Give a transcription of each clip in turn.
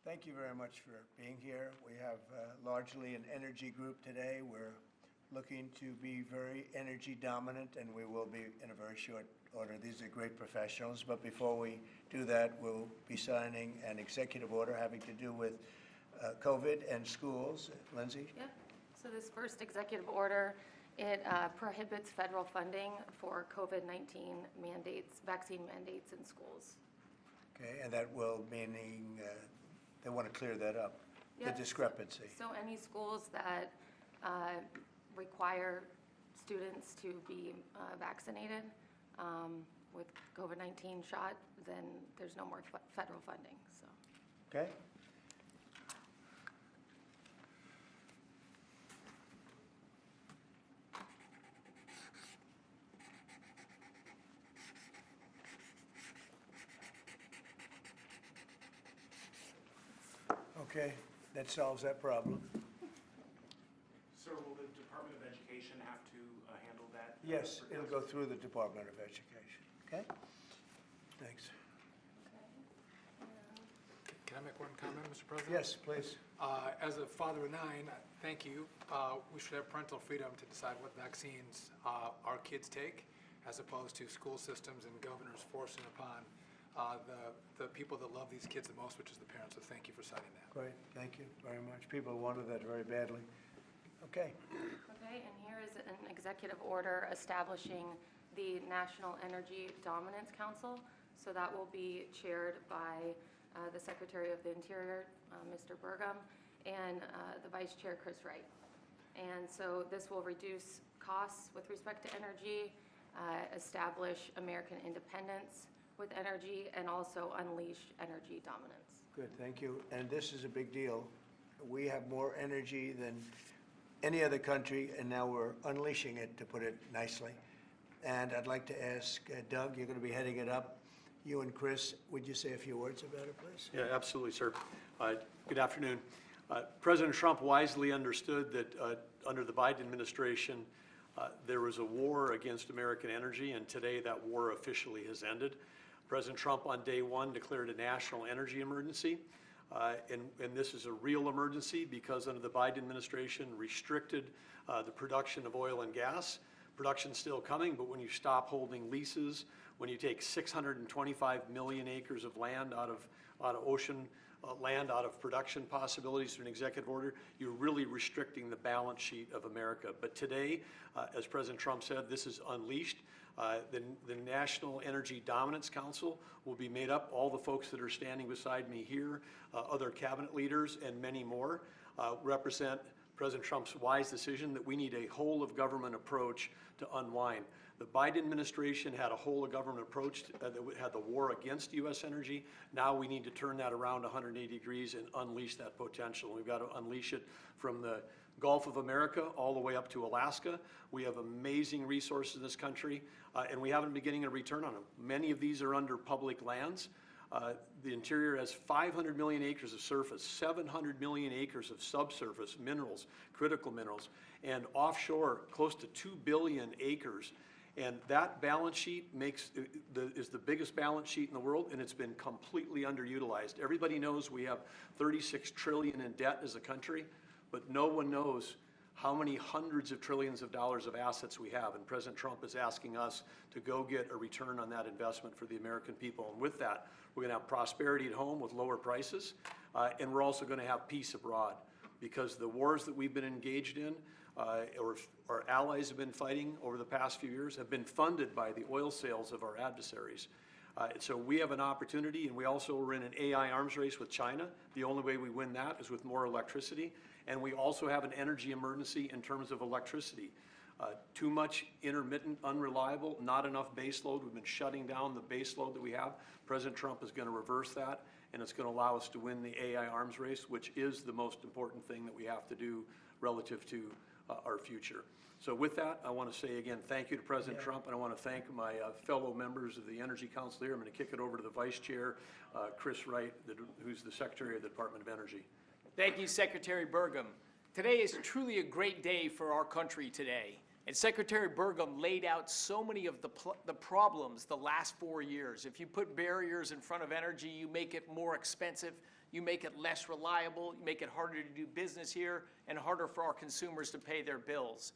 Thank you very much for being here. We have largely an energy group today. We're looking to be very energy dominant, and we will be in a very short order. These are great professionals, but before we do that, we'll be signing an executive order having to do with COVID and schools. Lindsay? Yeah. So this first executive order, it prohibits federal funding for COVID-19 mandates, vaccine mandates in schools. Okay, and that will meaning they want to clear that up, Yep. the discrepancy. So any schools that require students to be vaccinated with COVID-19 shot, then there's no more federal funding. So. Okay. Okay, that solves that problem. Sir, will the Department of Education have to handle that? Yes, it'll go through the Department of Education. Okay? Thanks. Can I make one comment, Mr. President? Yes, please. As a father of 9, thank you. We should have parental freedom to decide what vaccines our kids take, as opposed to school systems and governors forcing upon the people that love these kids the most, which is the parents. So thank you for citing that. Great, thank you very much. People wanted that very badly. Okay. Okay, and here is an executive order establishing the National Energy Dominance Council. So that will be chaired by the Secretary of the Interior, Mr. Burgum, and the Vice Chair, Chris Wright. And so this will reduce costs with respect to energy, establish American independence with energy, and also unleash energy dominance. Good, thank you. And this is a big deal. We have more energy than any other country, and now we're unleashing it, to put it nicely. And I'd like to ask Doug, you're going to be heading it up. You and Chris, would you say a few words about it, please? Yeah, absolutely, sir. Good afternoon. President Trump wisely understood that under the Biden administration, there was a war against American energy, and today that war officially has ended. President Trump on day one declared a national energy emergency, and this is a real emergency because under the Biden administration restricted the production of oil and gas. Production's still coming, but when you stop holding leases, when you take 625 million acres of land out of ocean land, out of production possibilities through an executive order, you're really restricting the balance sheet of America. But today, as President Trump said, this is unleashed. The National Energy Dominance Council will be made up, all the folks that are standing beside me here, other cabinet leaders and many more, represent President Trump's wise decision that we need a whole of government approach to unwind. The Biden administration had a whole of government approach that had the war against U.S. energy. Now we need to turn that around 180 degrees and unleash that potential. We've got to unleash it from the Gulf of America all the way up to Alaska. We have amazing resources in this country, and we haven't been getting a return on them. Many of these are under public lands. The Interior has 500 million acres of surface, 700 million acres of subsurface minerals, critical minerals, and offshore close to 2 billion acres. And that balance sheet is the biggest balance sheet in the world, and it's been completely underutilized. Everybody knows we have 36 trillion in debt as a country, but no one knows how many hundreds of trillions of dollars of assets we have. And President Trump is asking us to go get a return on that investment for the American people. And with that, we're going to have prosperity at home with lower prices, and we're also going to have peace abroad, because the wars that we've been engaged in, or our allies have been fighting over the past few years, have been funded by the oil sales of our adversaries. So we have an opportunity, and we also are in an AI arms race with China. The only way we win that is with more electricity. And we also have an energy emergency in terms of electricity. Too much intermittent, unreliable, not enough base load. We've been shutting down the base load that we have. President Trump is going to reverse that, and it's going to allow us to win the AI arms race, which is the most important thing that we have to do relative to our future. So with that, I want to say again, thank you to President Trump, and I want to thank my fellow members of the Energy Council here. I'm going to kick it over to the Vice Chair, Chris Wright, who's the Secretary of the Department of Energy. Thank you, Secretary Burgum. Today is truly a great day for our country today. And Secretary Burgum laid out so many of the problems the last 4 years. If you put barriers in front of energy, you make it more expensive, you make it less reliable, you make it harder to do business here, and harder for our consumers to pay their bills.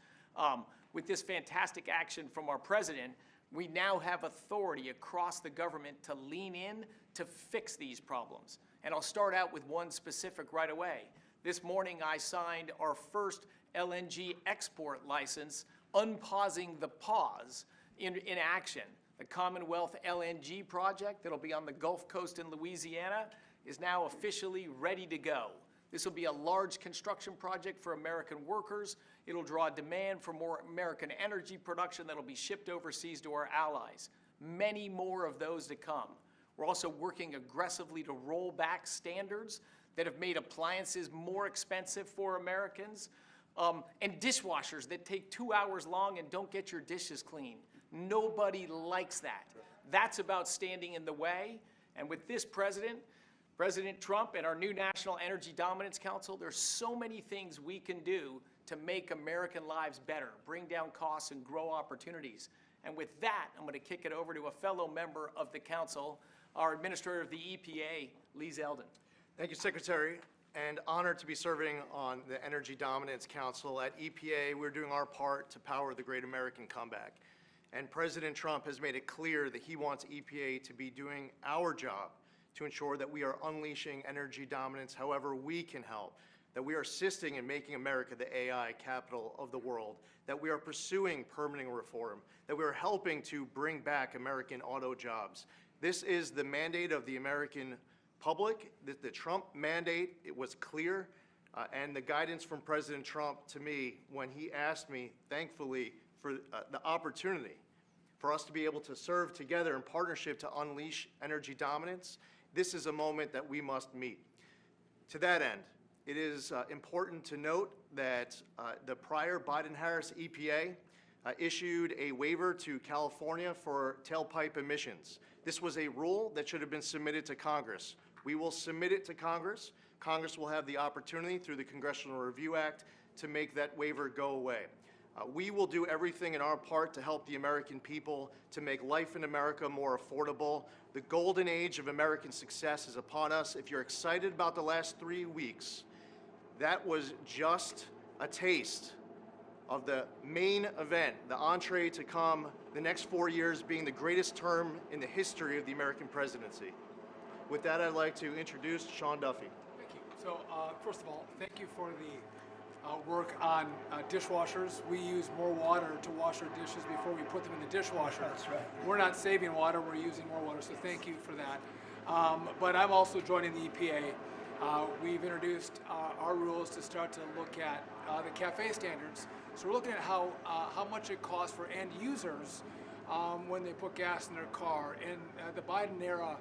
With this fantastic action from our president, we now have authority across the government to lean in to fix these problems. And I'll start out with one specific right away. This morning I signed our first LNG export license, unpausing the pause in action. The Commonwealth LNG project that'll be on the Gulf Coast in Louisiana is now officially ready to go. This will be a large construction project for American workers. It'll draw demand for more American energy production that'll be shipped overseas to our allies. Many more of those to come. We're also working aggressively to roll back standards that have made appliances more expensive for Americans, and dishwashers that take 2 hours long and don't get your dishes clean. Nobody likes that. That's about standing in the way. And with this President Trump and our new National Energy Dominance Council, there's so many things we can do to make American lives better, bring down costs and grow opportunities. And with that, I'm going to kick it over to a fellow member of the council, our Administrator of the EPA, Lee Zeldin. Thank you, Secretary, and honored to be serving on the Energy Dominance Council. At EPA, we're doing our part to power the great American comeback. And President Trump has made it clear that he wants EPA to be doing our job to ensure that we are unleashing energy dominance however we can help, that we are assisting in making America the AI capital of the world, that we are pursuing permitting reform, that we are helping to bring back American auto jobs. This is the mandate of the American public. The Trump mandate, it was clear, and the guidance from President Trump to me when he asked me, thankfully, for the opportunity for us to be able to serve together in partnership to unleash energy dominance. This is a moment that we must meet. To that end, it is important to note that the prior Biden-Harris EPA issued a waiver to California for tailpipe emissions. This was a rule that should have been submitted to Congress. We will submit it to Congress. Congress will have the opportunity through the Congressional Review Act to make that waiver go away. We will do everything in our part to help the American people to make life in America more affordable. The golden age of American success is upon us. If you're excited about the last 3 weeks, that was just a taste of the main event, the entree to come, the next 4 years being the greatest term in the history of the American presidency. With that, I'd like to introduce Sean Duffy. Thank you. So, first of all, thank you for the work on dishwashers. We use more water to wash our dishes before we put them in the dishwasher. That's right. We're not saving water, we're using more water, so thank you for that. But I'm also joining the EPA. We've introduced our rules to start to look at the CAFE standards. So we're looking at how much it costs for end users when they put gas in their car. And the Biden era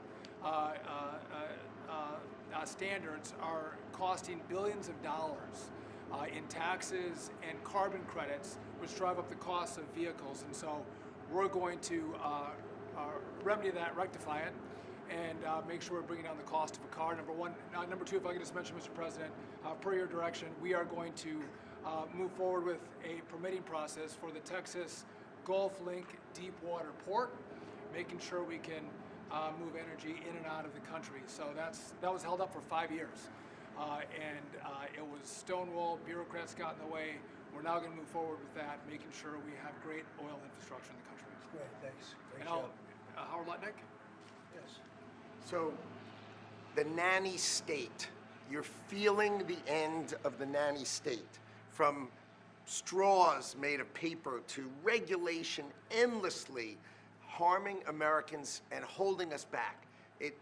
standards are costing billions of dollars in taxes and carbon credits, which drive up the cost of vehicles. And so we're going to remedy that, rectify it, and make sure we're bringing down the cost of a car, number one. Number two, if I could just mention, Mr. President, per your direction, we are going to move forward with a permitting process for the Texas Gulf Link deep water port, making sure we can move energy in and out of the country. So that was held up for 5 years. And it was stonewalled, bureaucrats got in the way. We're now going to move forward with that, making sure we have great oil infrastructure in the country. Great, thanks. Great And job. Howard Lutnick? Yes. So, the nanny state, you're feeling the end of the nanny state, from straws made of paper to regulation endlessly harming Americans and holding us back.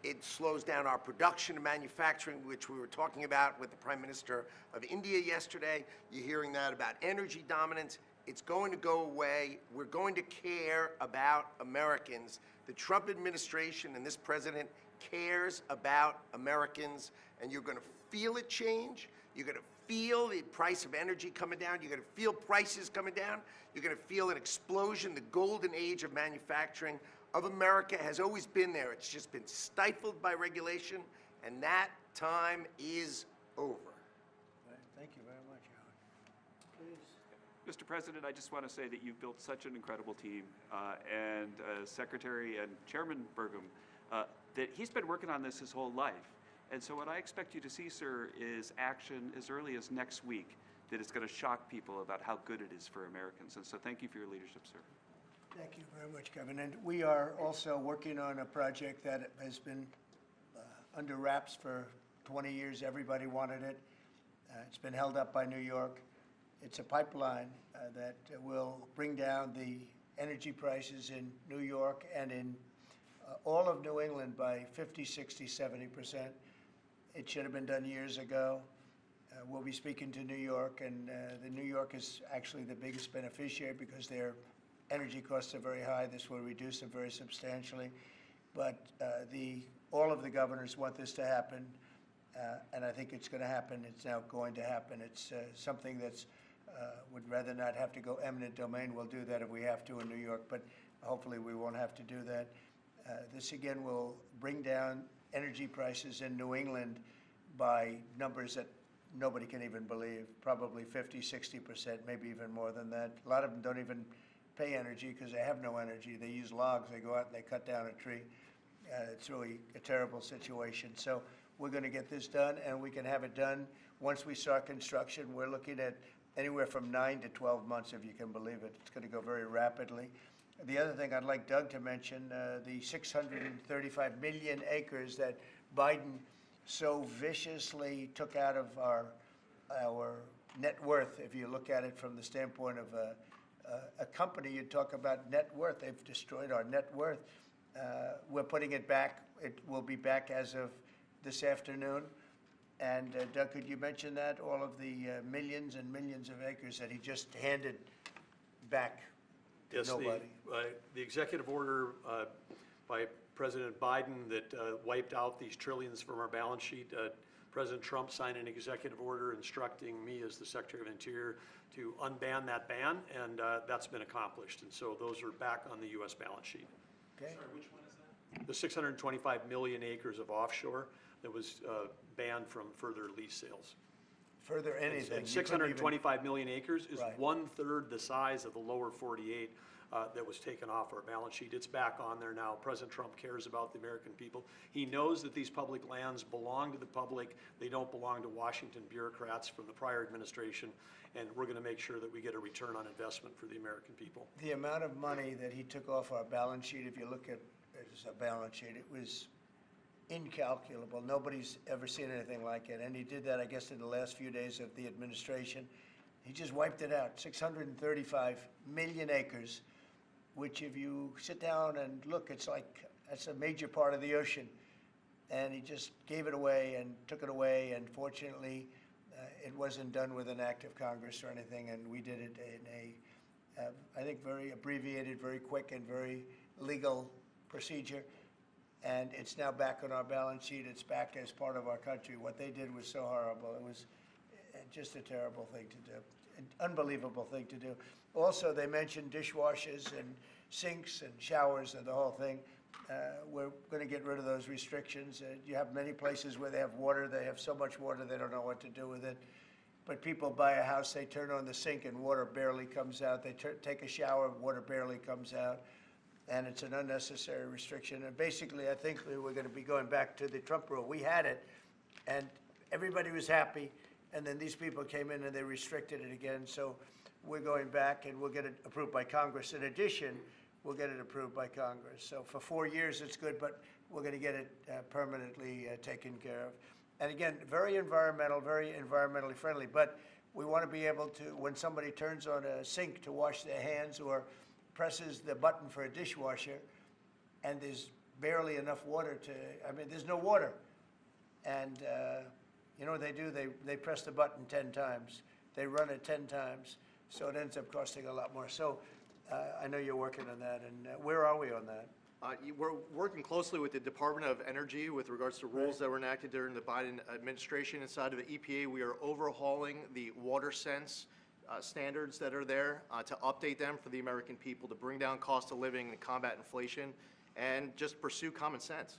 It slows down our production and manufacturing, which we were talking about with the Prime Minister of India yesterday. You're hearing that about energy dominance. It's going to go away. We're going to care about Americans. The Trump administration and this president cares about Americans, and you're going to feel it change. You're going to feel the price of energy coming down. You're going to feel prices coming down. You're going to feel an explosion. The golden age of manufacturing of America has always been there. It's just been stifled by regulation, and that time is over. Thank you very much, Howard. Please. Mr. President, I just want to say that you've built such an incredible team, and Secretary and Chairman Burgum, that he's been working on this his whole life. And so what I expect you to see, sir, is action as early as next week that is going to shock people about how good it is for Americans. And so thank you for your leadership, sir. Thank you very much, Kevin. And we are also working on a project that has been under wraps for 20 years. Everybody wanted it. It's been held up by New York. It's a pipeline that will bring down the energy prices in New York and in all of New England by 50, 60, 70%. It should have been done years ago. We'll be speaking to New York, and New York is actually the biggest beneficiary because their energy costs are very high. This will reduce them very substantially. But all of the governors want this to happen, and I think it's going to happen. It's now going to happen. It's something that's would rather not have to go eminent domain. We'll do that if we have to in New York, but hopefully we won't have to do that. This again will bring down energy prices in New England by numbers that nobody can even believe, probably 50, 60%, maybe even more than that. A lot of them don't even pay energy because they have no energy. They use logs. They go out and they cut down a tree. It's really a terrible situation. So we're going to get this done, and we can have it done once we start construction. We're looking at anywhere from 9 to 12 months, if you can believe it. It's going to go very rapidly. The other thing I'd like Doug to mention, the 635 million acres that Biden so viciously took out of our net worth. If you look at it from the standpoint of a company, you talk about net worth. They've destroyed our net worth. We're putting it back. It will be back as of this afternoon. And Doug, could you mention that? All of the millions and millions of acres that he just handed back to nobody. The executive order by President Biden that wiped out these trillions from our balance sheet. President Trump signed an executive order instructing me as the Secretary of Interior to unban that ban, and that's been accomplished. And so those are back on the U.S. balance sheet. Okay. Sorry, which one is that? The 625 million acres of offshore that was banned from further lease sales. Further anything. And 625 million acres is Right. 1/3 the size of the lower 48 that was taken off our balance sheet. It's back on there now. President Trump cares about the American people. He knows that these public lands belong to the public. They don't belong to Washington bureaucrats from the prior administration, and we're going to make sure that we get a return on investment for the American people. The amount of money that he took off our balance sheet, if you look at it as a balance sheet, it was incalculable. Nobody's ever seen anything like it. And he did that, I guess, in the last few days of the administration. He just wiped it out. 635 million acres, which if you sit down and look, it's like, that's a major part of the ocean. And he just gave it away and took it away. And fortunately, it wasn't done with an act of Congress or anything. And we did it in a, I think, very abbreviated, very quick, and very legal procedure. And it's now back on our balance sheet. It's back as part of our country. What they did was so horrible. It was just a terrible thing to do, an unbelievable thing to do. Also, they mentioned dishwashers and sinks and showers and the whole thing. We're going to get rid of those restrictions. You have many places where they have water. They have so much water they don't know what to do with it. But people buy a house, they turn on the sink and water barely comes out. They take a shower, water barely comes out. And it's an unnecessary restriction. And basically, I think we're going to be going back to the Trump rule. We had it, and everybody was happy, and then these people came in and they restricted it again. So we're going back, and we'll get it approved by Congress. In addition, we'll get it approved by Congress. So for 4 years, it's good, but we're going to get it permanently taken care of. And again, very environmentally friendly. But we want to be able to, when somebody turns on a sink to wash their hands or presses the button for a dishwasher, and there's barely enough water to, I mean, there's no water. And you know what they do? They press the button 10 times. They run it 10 times. So it ends up costing a lot more. So I know you're working on that. And where are we on that? We're working closely with the Department of Energy with regards to rules that were enacted during the Biden administration. Inside of the EPA, we are overhauling the water sense standards that are there to update them for the American people, to bring down cost of living and combat inflation, and just pursue common sense.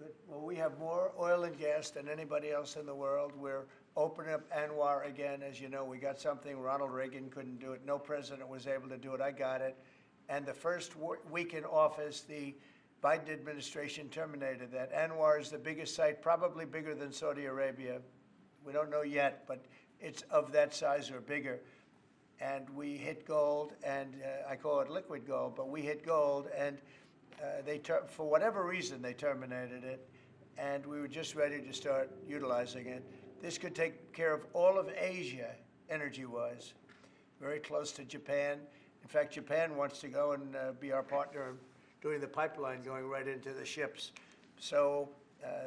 Good. Well, we have more oil and gas than anybody else in the world. We're opening up ANWR again. As you know, we got something Ronald Reagan couldn't do it. No president was able to do it. I got it. And the first week in office, the Biden administration terminated that. ANWR is the biggest site, probably bigger than Saudi Arabia. We don't know yet, but it's of that size or bigger. And we hit gold, and I call it liquid gold, but we hit gold, and for whatever reason, they terminated it, and we were just ready to start utilizing it. This could take care of all of Asia, energy-wise, very close to Japan. In fact, Japan wants to go and be our partner in doing the pipeline going right into the ships. So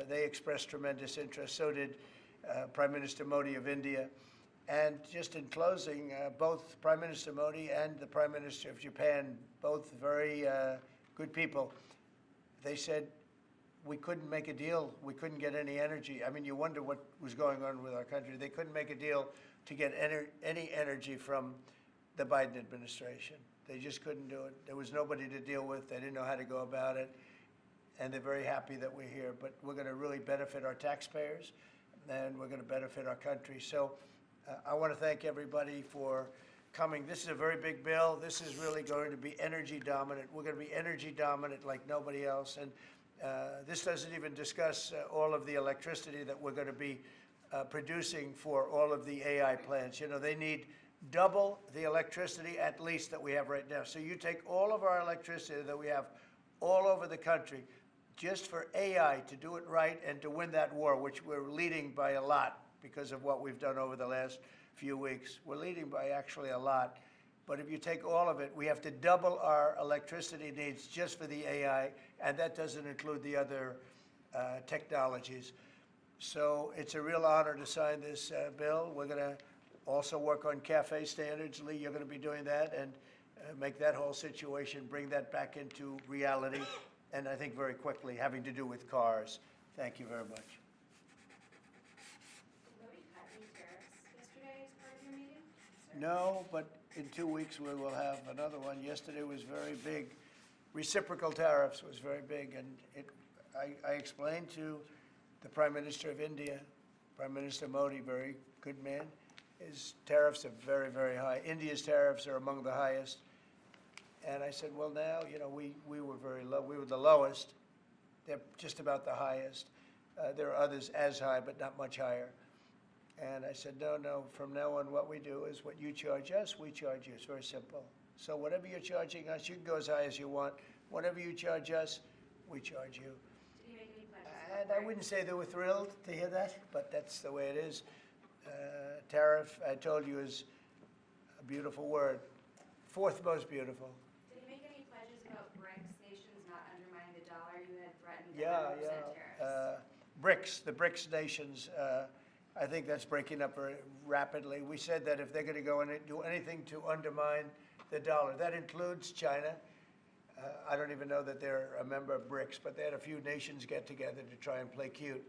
they expressed tremendous interest. So did Prime Minister Modi of India. And just in closing, both Prime Minister Modi and the Prime Minister of Japan, both very good people, they said we couldn't make a deal. We couldn't get any energy. I mean, you wonder what was going on with our country. They couldn't make a deal to get any energy from the Biden administration. They just couldn't do it. There was nobody to deal with. They didn't know how to go about it. And they're very happy that we're here. But we're going to really benefit our taxpayers, and we're going to benefit our country. So I want to thank everybody for coming. This is a very big bill. This is really going to be energy dominant. We're going to be energy dominant like nobody else. And this doesn't even discuss all of the electricity that we're going to be producing for all of the AI plants. You know, they need double the electricity at least that we have right now. So you take all of our electricity that we have all over the country just for AI to do it right and to win that war, which we're leading by a lot because of what we've done over the last few weeks. We're leading by actually a lot. But if you take all of it, we have to double our electricity needs just for the AI, and that doesn't include the other technologies. So it's a real honor to sign this bill. We're going to also work on CAFE standards. Lee, you're going to be doing that and make that whole situation, bring that back into reality, and I think very quickly, having to do with cars. Thank you very much. No, but in 2 weeks we will have another one. Yesterday was very big. Reciprocal tariffs was very big, and I explained to the Prime Minister of India, Prime Minister Modi, very good man, his tariffs are very, very high. India's tariffs are among the highest. And I said, well, now, you know, we were very low. We were the lowest. They're just about the highest. There are others as high, but not much higher. And I said, no, from now on what we do is what you charge us, we charge you. It's very simple. So whatever you're charging us, you can go as high as you want. Whatever you charge us, we charge you. Did you make any pledges? And I wouldn't say they were thrilled to hear that, but that's the way it is. Tariff, I told you, is a beautiful word. Fourth most beautiful. Did he make any pledges about BRICS nations not undermining the dollar? You had threatened 100% tariffs. BRICS, the BRICS nations, I think that's breaking up very rapidly. We said that if they're going to go and do anything to undermine the dollar, that includes China. I don't even know that they're a member of BRICS, but they had a few nations get together to try and play cute.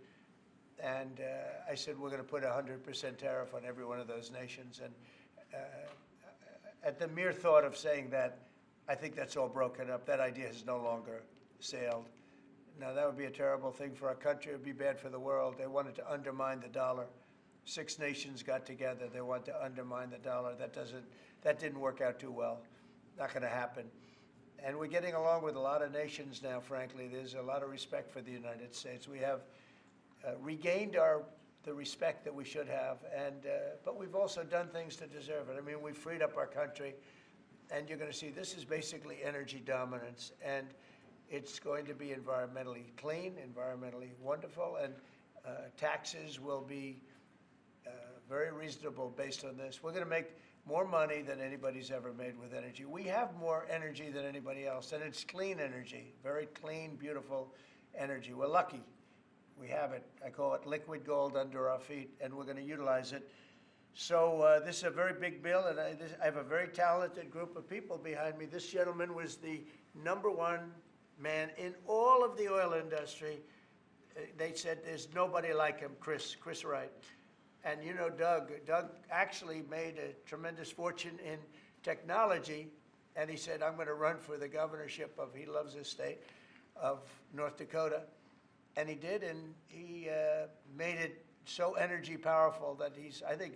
And I said, we're going to put a 100% tariff on every one of those nations. And at the mere thought of saying that, I think that's all broken up. That idea has no longer sailed. Now, that would be a terrible thing for our country. It would be bad for the world. They wanted to undermine the dollar. 6 nations got together. They want to undermine the dollar. That didn't work out too well. Not going to happen. And we're getting along with a lot of nations now, frankly. There's a lot of respect for the United States. We have regained the respect that we should have, but we've also done things to deserve it. I mean, we've freed up our country, and you're going to see this is basically energy dominance, and it's going to be environmentally clean, environmentally wonderful, and taxes will be very reasonable based on this. We're going to make more money than anybody's ever made with energy. We have more energy than anybody else, and it's clean energy, very clean, beautiful energy. We're lucky. We have it. I call it liquid gold under our feet, and we're going to utilize it. So this is a very big bill, and I have a very talented group of people behind me. This gentleman was the #1 man in all of the oil industry. They said there's nobody like him, Chris Wright. And you know Doug actually made a tremendous fortune in technology, and he said, I'm going to run for the governorship of, he loves his state, of North Dakota. And he did, and he made it so energy powerful that I think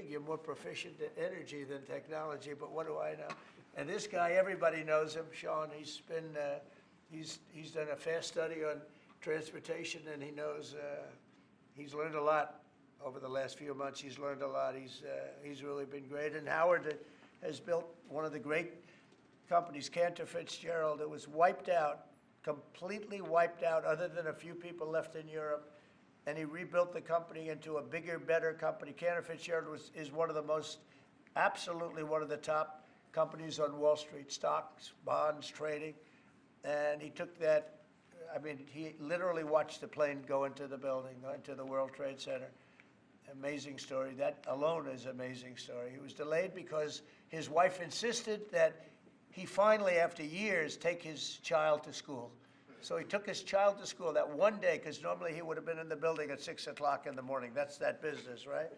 you're more proficient at energy than technology, but what do I know? And this guy, everybody knows him, Sean. He's done a fast study on transportation, and he knows, he's learned a lot over the last few months. He's learned a lot. He's really been great. And Howard has built one of the great companies, Cantor Fitzgerald. It was wiped out, completely wiped out, other than a few people left in Europe. And he rebuilt the company into a bigger, better company. Cantor Fitzgerald is one of the most, absolutely one of the top companies on Wall Street, stocks, bonds, trading. And he took that, I mean, he literally watched the plane go into the building, into the World Trade Center. Amazing story. That alone is an amazing story. He was delayed because his wife insisted that he finally, after years, take his child to school. So he took his child to school that one day, because normally he would have been in the building at 6 o'clock in the morning. That's that business, right?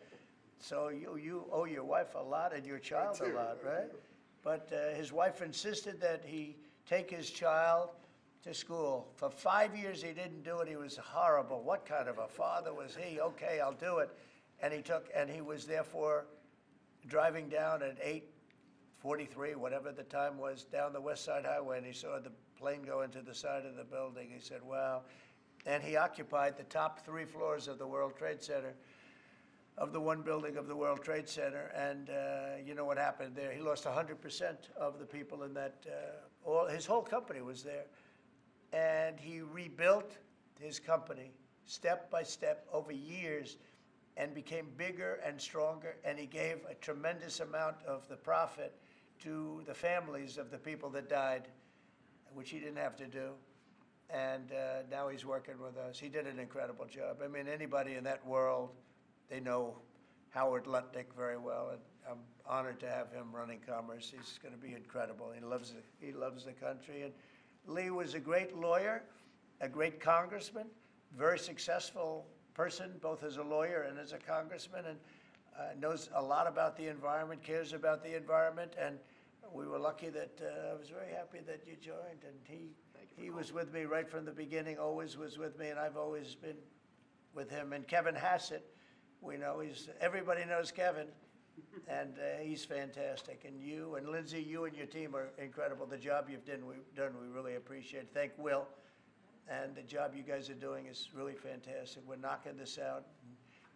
So you owe your wife a lot and your child a lot, right? But his wife insisted that he take his child to school. For 5 years he didn't do it. He was horrible. What kind of a father was he? Okay, I'll do it. And he was therefore driving down at 8:43, whatever the time was, down the West Side Highway, and he saw the plane go into the side of the building. He said, wow. And he occupied the top 3 floors of the World Trade Center, of the one building of the World Trade Center. And you know what happened there? He lost 100% of the people in that, his whole company was there. And he rebuilt his company step by step over years and became bigger and stronger. And he gave a tremendous amount of the profit to the families of the people that died, which he didn't have to do. And now he's working with us. He did an incredible job. I mean, anybody in that world, they know Howard Lutnick very well, and I'm honored to have him running commerce. He's going to be incredible. He loves the country. And Lee was a great lawyer, a great congressman, very successful person, both as a lawyer and as a congressman, and knows a lot about the environment, cares about the environment. And we were lucky that I was very happy that you joined. And he was with me right from the beginning, always was with me, and I've always been with him. And Kevin Hassett, we know, everybody knows Kevin, and he's fantastic. And you and Lindsay, you and your team are incredible. The job you've done, we really appreciate it. Thank Will. And the job you guys are doing is really fantastic. We're knocking this out.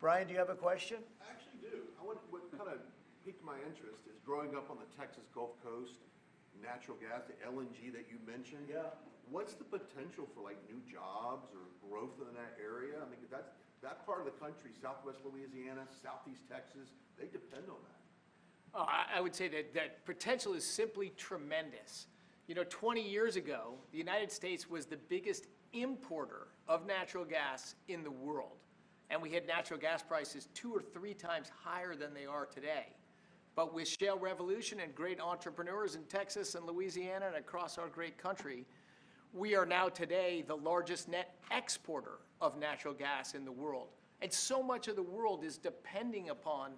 Brian, do you have a question? I actually do. What kind of piqued my interest is growing up on the Texas Gulf Coast, natural gas, the LNG that you mentioned. Yeah. What's the potential for like new jobs or growth in that area? I mean, that part of the country, Southwest Louisiana, Southeast Texas, they depend on that. I would say that potential is simply tremendous. You know, 20 years ago, the United States was the biggest importer of natural gas in the world. And we had natural gas prices 2 or 3 times higher than they are today. But with shale revolution and great entrepreneurs in Texas and Louisiana and across our great country, we are now today the largest net exporter of natural gas in the world. And so much of the world is depending upon,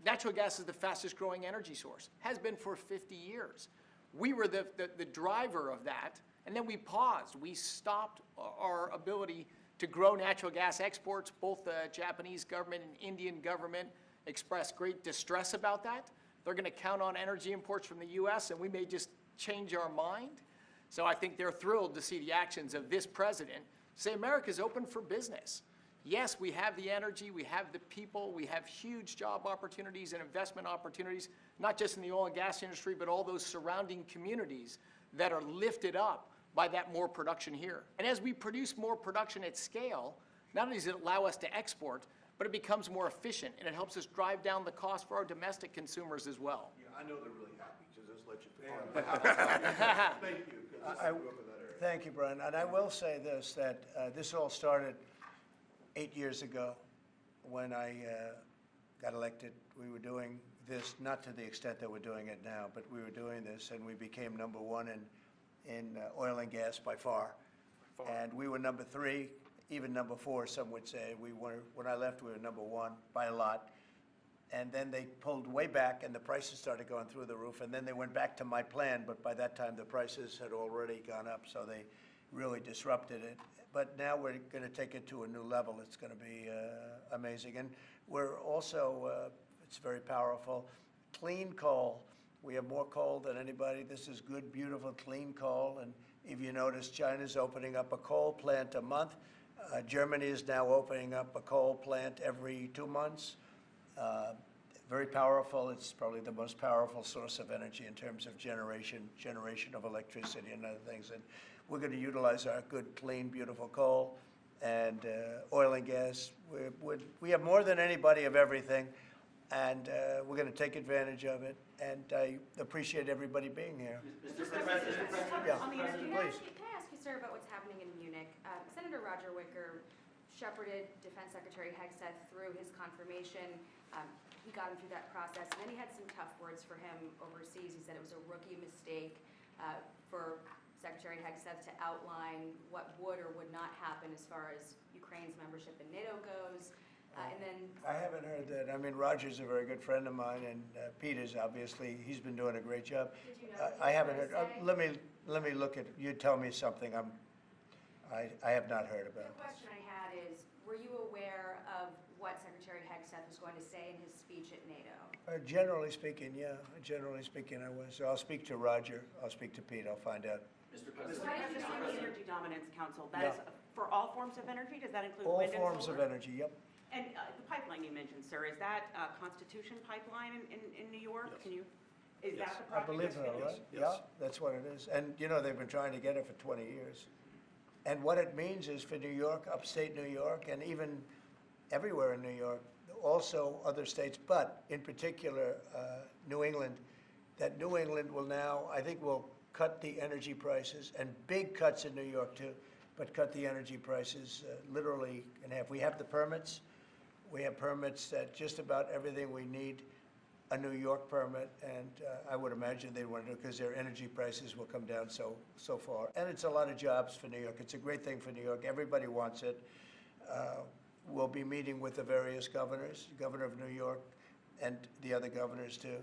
natural gas is the fastest growing energy source, has been for 50 years. We were the driver of that, and then we paused. We stopped our ability to grow natural gas exports. Both the Japanese government and Indian government expressed great distress about that. They're going to count on energy imports from the U.S., and we may just change our mind. So I think they're thrilled to see the actions of this president say America's open for business. Yes, we have the energy, we have the people, we have huge job opportunities and investment opportunities, not just in the oil and gas industry, but all those surrounding communities that are lifted up by that more production here. And as we produce more production at scale, not only does it allow us to export, but it becomes more efficient, and it helps us drive down the cost for our domestic consumers as well. Yeah, I know they're really happy, so just let you Thank you, because I grew up in that area. Thank you, Brian. And I will say this, that this all started 8 years ago when I got elected. We were doing this, not to the extent that we're doing it now, but we were doing this, and we became number 1 in oil and gas by far. And we were number 3, even number 4, some would say. When I left, we were number 1 by a lot. And then they pulled way back, and the prices started going through the roof. And then they went back to my plan, but by that time the prices had already gone up, so they really disrupted it. but now we're going to take it to a new level. It's going to be amazing. And we're also, it's very powerful, clean coal. We have more coal than anybody. This is good, beautiful, clean coal. And if you notice, China's opening up a coal plant a month. Germany is now opening up a coal plant every 2 months. Very powerful. It's probably the most powerful source of energy in terms of generation of electricity and other things. And we're going to utilize our good, clean, beautiful coal and oil and gas. We have more than anybody of everything, and we're going to take advantage of it. And I appreciate everybody being here. Yeah, On the energy, please. can I ask you, sir, about what's happening in Munich? Senator Roger Wicker shepherded Defense Secretary Hegseth through his confirmation. He got him through that process, and then he had some tough words for him overseas. He said it was a rookie mistake for Secretary Hegseth to outline what would or would not happen as far as Ukraine's membership in NATO goes. And then I haven't heard that. I mean, Roger's a very good friend of mine, and Peter's obviously, he's been doing a great job. Did you know what I he haven't was heard. gonna Let me look at. You tell me something. I have not heard about The this. question I had is, were you aware of what Secretary Hegseth was going to say in his speech at NATO? Generally speaking, yeah. Generally speaking, I was. So I'll speak to Roger. I'll speak to Pete. I'll find out. Mr. Why President, did you Mr. say President. the Energy Dominance Council, that Yeah. is for all forms of energy? Does that include All wind and solar? forms of energy. Yep. And the pipeline you mentioned, sir, is that Constitution Pipeline in New York? Yes. Can you, is Yes. that the I project? believe that's so, finished? right? Yes. Yeah, that's what it is. And, you know, they've been trying to get it for 20 years. And what it means is for New York, upstate New York, and even everywhere in New York, also other states, but in particular New England, that New England will now, I think, will cut the energy prices, and big cuts in New York too, but cut the energy prices literally in half. We have the permits. We have permits that just about everything we need a New York permit, and I would imagine they want to do because their energy prices will come down so far. And it's a lot of jobs for New York. It's a great thing for New York. Everybody wants it. We'll be meeting with the various governors, Governor of New York, and the other governors too.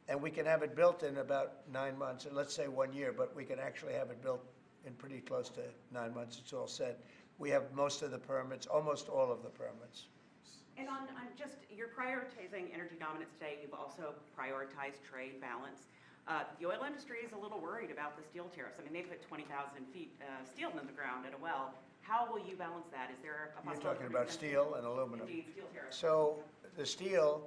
And we can have it built in about 9 months, and let's say 1 year, but we can actually have it built in pretty close to 9 months. It's all set. We have most of the permits, almost all of the permits. And on just, you're prioritizing energy dominance today. You've also prioritized trade balance. The oil industry is a little worried about the steel tariffs. I mean, they put 20,000 feet steel in the ground at a well. How will you balance that? Is there a possibility? You're talking about steel and aluminum. Indeed, steel tariffs. So the steel,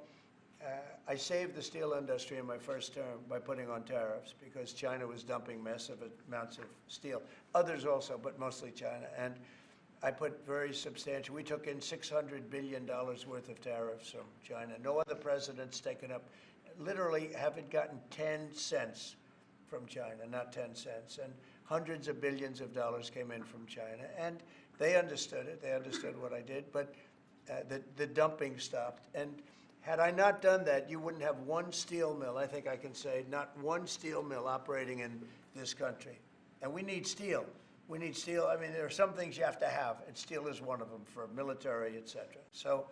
I saved the steel industry in my first term by putting on tariffs because China was dumping massive amounts of steel. Others also, but mostly China. And I put very substantial, we took in $600 billion worth of tariffs from China. No other president's taken up, literally haven't gotten 10 cents from China, not 10 cents. And hundreds of billions of dollars came in from China. And they understood it. They understood what I did. But the dumping stopped. And had I not done that, you wouldn't have one steel mill, I think I can say, not one steel mill operating in this country. And we need steel. We need steel. I mean, there are some things you have to have, and steel is one of them for military, et cetera. So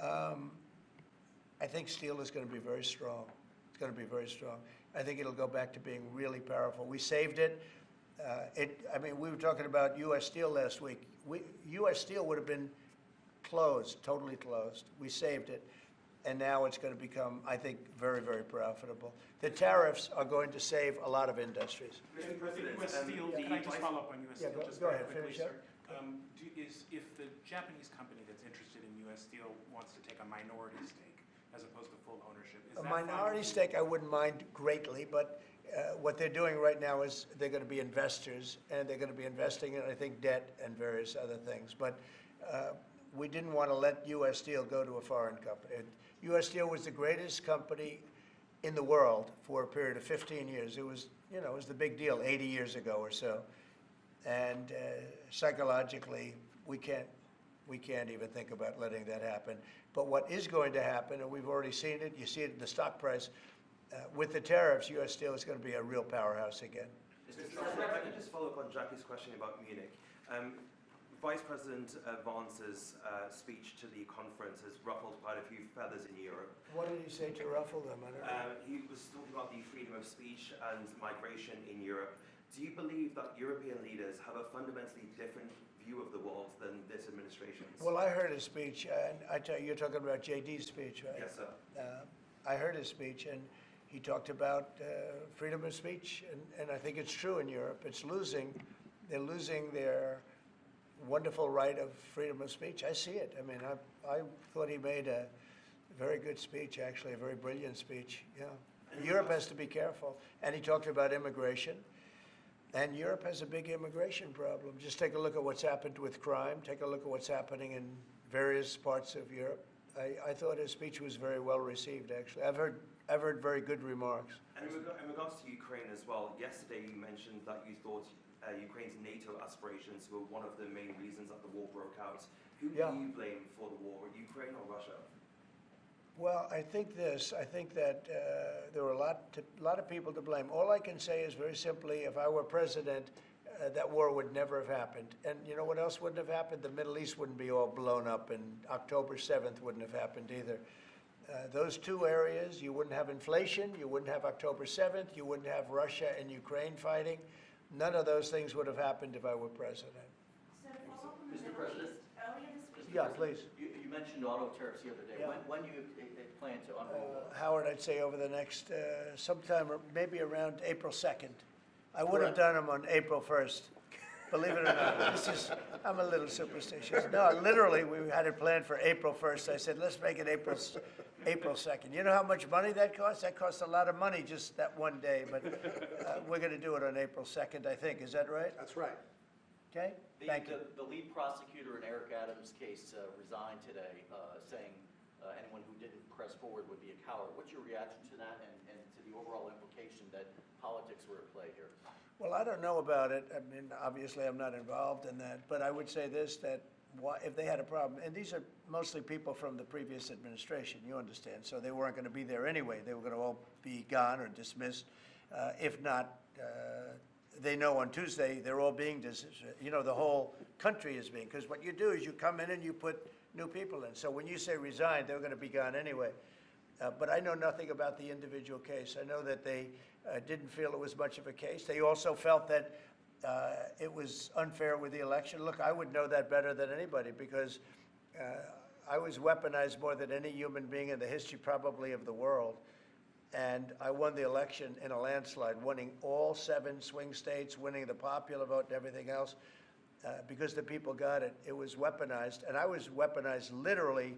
I think steel is going to be very strong. It's going to be very strong. I think it'll go back to being really powerful. We saved it. I mean, we were talking about U.S. Steel last week. U.S. Steel would have been closed, totally closed. We saved it. And now it's going to become, I think, very, very profitable. The tariffs are going to save a lot of industries. Mr. President, U.S. Steel, can I just follow up on U.S. Yeah, Steel just go very ahead, quickly, finish sir? up. If the Japanese company that's interested in U.S. Steel wants to take a minority stake as opposed to full ownership, is A that fine? minority stake I wouldn't mind greatly, but what they're doing right now is they're going to be investors, and they're going to be investing in, I think, debt and various other things. But we didn't want to let U.S. Steel go to a foreign company. U.S. Steel was the greatest company in the world for a period of 15 years. It was, you know, it was the big deal 80 years ago or so. And psychologically, we can't even think about letting that happen. But what is going to happen, and we've already seen it, you see it in the stock price, with the tariffs, U.S. Steel is going to be a real powerhouse again. Mr. President, if I could just follow up on Jackie's question about Munich. Vice President Vance's speech to the conference has ruffled quite a few feathers in Europe. What did he say to ruffle them? I don't know. He was talking about the freedom of speech and migration in Europe. Do you believe that European leaders have a fundamentally different view of the world than this administration's? Well, I heard his speech, and I tell you, you're talking about JD's speech, right? Yes, sir. I heard his speech, and he talked about freedom of speech, and I think it's true in Europe. They're losing their wonderful right of freedom of speech. I see it. I mean, I thought he made a very good speech, actually, a very brilliant speech, yeah. Europe has to be careful. And he talked about immigration. And Europe has a big immigration problem. Just take a look at what's happened with crime. Take a look at what's happening in various parts of Europe. I thought his speech was very well received, actually. I've heard very good remarks. And in regards to Ukraine as well, yesterday you mentioned that you thought Ukraine's NATO aspirations were one of the main reasons that the war broke out. Who do you blame for the war, Ukraine or Russia? Well, I think that there were a lot of people to blame. All I can say is very simply, if I were president, that war would never have happened. And you know what else wouldn't have happened? The Middle East wouldn't be all blown up, and October 7th wouldn't have happened either. Those two areas, you wouldn't have inflation, you wouldn't have October 7th, you wouldn't have Russia and Ukraine fighting. None of those things would have happened if I were president. So to follow up on the Mr. Middle President? East, earlier this week. Yeah, please. You mentioned auto tariffs the other day. Yeah. When do you plan to unroll? Howard, I'd say over the next, sometime, maybe around April 2nd. I would have done them on April 1st, believe it or not. I'm a little superstitious. No, literally, we had it planned for April 1st. I said, let's make it April 2nd. You know how much money that costs? That costs a lot of money just that one day, but we're going to do it on April 2nd, I think. Is that right? That's right. Okay, thank you. The lead prosecutor in Eric Adams' case resigned today, saying anyone who didn't press forward would be a coward. What's your reaction to that and to the overall implication that politics were at play here? Well, I don't know about it. I mean, obviously, I'm not involved in that. But I would say this, that if they had a problem, and these are mostly people from the previous administration, you understand, so they weren't going to be there anyway. They were going to all be gone or dismissed. If not, they know on Tuesday they're all being dismissed. You know, the whole country is being, because what you do is you come in and you put new people in. So when you say resign, they're going to be gone anyway. But I know nothing about the individual case. I know that they didn't feel it was much of a case. They also felt that it was unfair with the election. Look, I would know that better than anybody because I was weaponized more than any human being in the history probably of the world. And I won the election in a landslide, winning all 7 swing states, winning the popular vote and everything else because the people got it. It was weaponized, and I was weaponized literally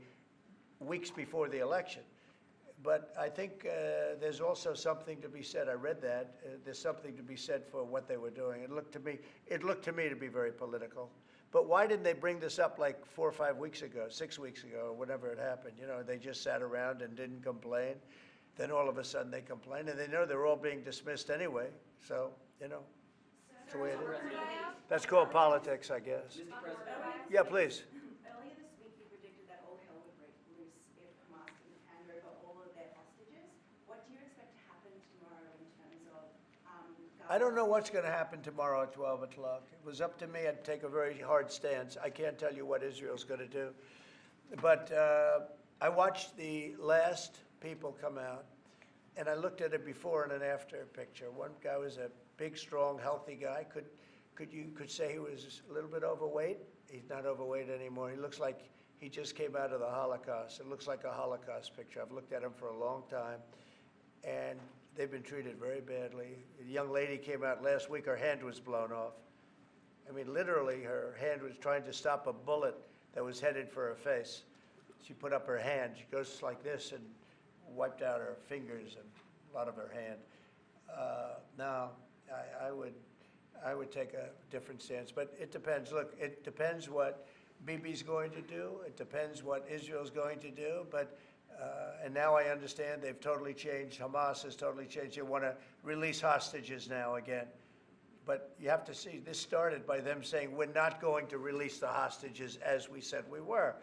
weeks before the election. But I think there's also something to be said. I read that. There's something to be said for what they were doing. It looked to me to be very political. But why didn't they bring this up like 4 or 5 weeks ago, 6 weeks ago, or whenever it happened? You know, they just sat around and didn't complain. Then all of a sudden they complain, and they know they're all being dismissed anyway. So, you know, that's the way it is. That's called politics, I guess. Mr. President? Yeah, please. Earlier this week, you predicted that all hell would break loose if Hamas didn't hand over all of their hostages. What do you expect to happen tomorrow in terms of I don't know what's going to happen tomorrow at 12 o'clock. It was up to me. I'd take a very hard stance. I can't tell you what Israel's going to do. But I watched the last people come out, and I looked at a before and an after picture. One guy was a big, strong, healthy guy. You could say he was a little bit overweight. He's not overweight anymore. He looks like he just came out of the Holocaust. It looks like a Holocaust picture. I've looked at him for a long time, and they've been treated very badly. The young lady came out last week. Her hand was blown off. I mean, literally, her hand was trying to stop a bullet that was headed for her face. She put up her hand. She goes like this and wiped out her fingers and a lot of her hand. Now, I would take a different stance, but it depends. Look, it depends what Bibi's going to do. It depends what Israel's going to do. But and now I understand they've totally changed. Hamas has totally changed. They want to release hostages now again. But you have to see, this started by them saying, we're not going to release the hostages as we said we were.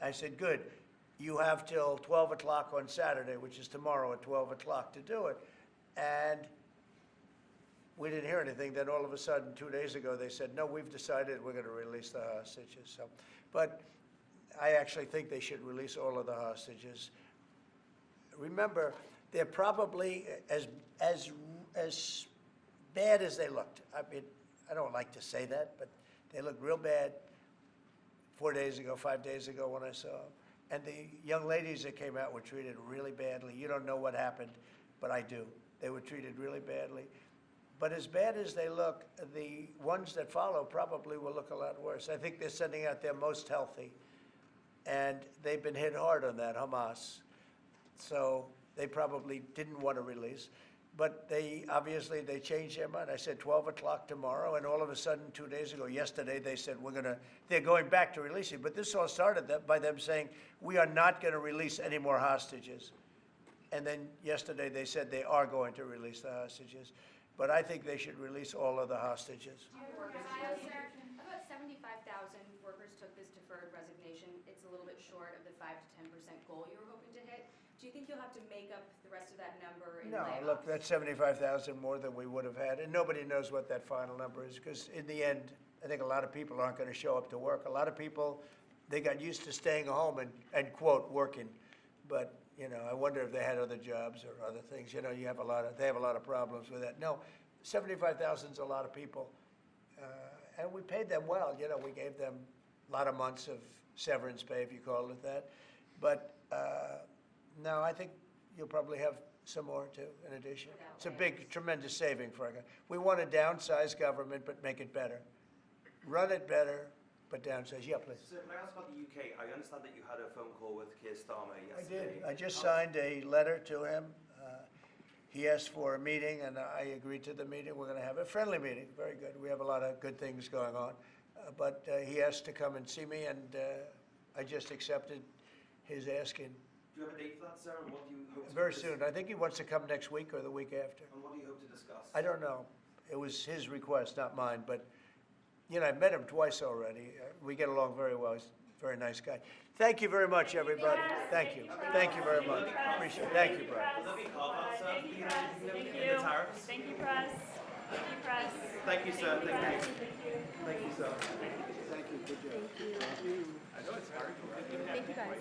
I said, good. You have till 12 o'clock on Saturday, which is tomorrow at 12 o'clock to do it. And we didn't hear anything. Then all of a sudden, 2 days ago, they said, no, we've decided we're going to release the hostages. So, but I actually think they should release all of the hostages. Remember, they're probably as bad as they looked. I mean, I don't like to say that, but they looked real bad 4 days ago, 5 days ago when I saw them. And the young ladies that came out were treated really badly. You don't know what happened, but I do. They were treated really badly. But as bad as they look, the ones that follow probably will look a lot worse. I think they're sending out their most healthy. And they've been hit hard on that, Hamas. So they probably didn't want to release. But obviously they changed their mind. I said 12 o'clock tomorrow, and all of a sudden 2 days ago, yesterday, they said they're going back to releasing. But this all started by them saying, we are not going to release any more hostages. And then yesterday they said they are going to release the hostages. But I think they should release all of the hostages. About 75,000 workers took this deferred resignation. It's a little bit short of the 5 to 10% goal you were hoping to hit. Do you think you'll have to make up the rest of that number in layoffs? No, look, that's 75,000 more than we would have had, and nobody knows what that final number is, because in the end, I think a lot of people aren't going to show up to work. A lot of people, they got used to staying home and quote, working. But, you know, I wonder if they had other jobs or other things. You know, they have a lot of problems with that. No, 75,000 is a lot of people. And we paid them well. You know, we gave them a lot of months of severance pay, if you call it that. But no, I think you'll probably have some more too, in addition. It's a big, tremendous saving for our government. We want to downsize government, but make it better. Run it better, but downsize. Yeah, please. So can I ask about the UK? I understand that you had a phone call with Keir Starmer yesterday. I did. I just signed a letter to him. He asked for a meeting, and I agreed to the meeting. We're going to have a friendly meeting. Very good. We have a lot of good things going on. But he asked to come and see me, and I just accepted his asking. Do you have a date for that, sir? And what do you hope to Very soon. I think he wants to come next week or the week after. And what do you hope to discuss? I don't know. It was his request, not mine. But, you know, I've met him twice already. We get along very well. He's a very nice guy. Thank you very much, everybody. Thank you. Thank you very much. Appreciate it. Thank you, Brian. Will there be carve-outs, sir? Thank you, press. Thank In you. the tariffs? Thank you, press. Thank you, press. Thank you, sir. Thank you. Thank you, sir. Thank you. Good job. Thank you. I know it's hard. Thank you, guys.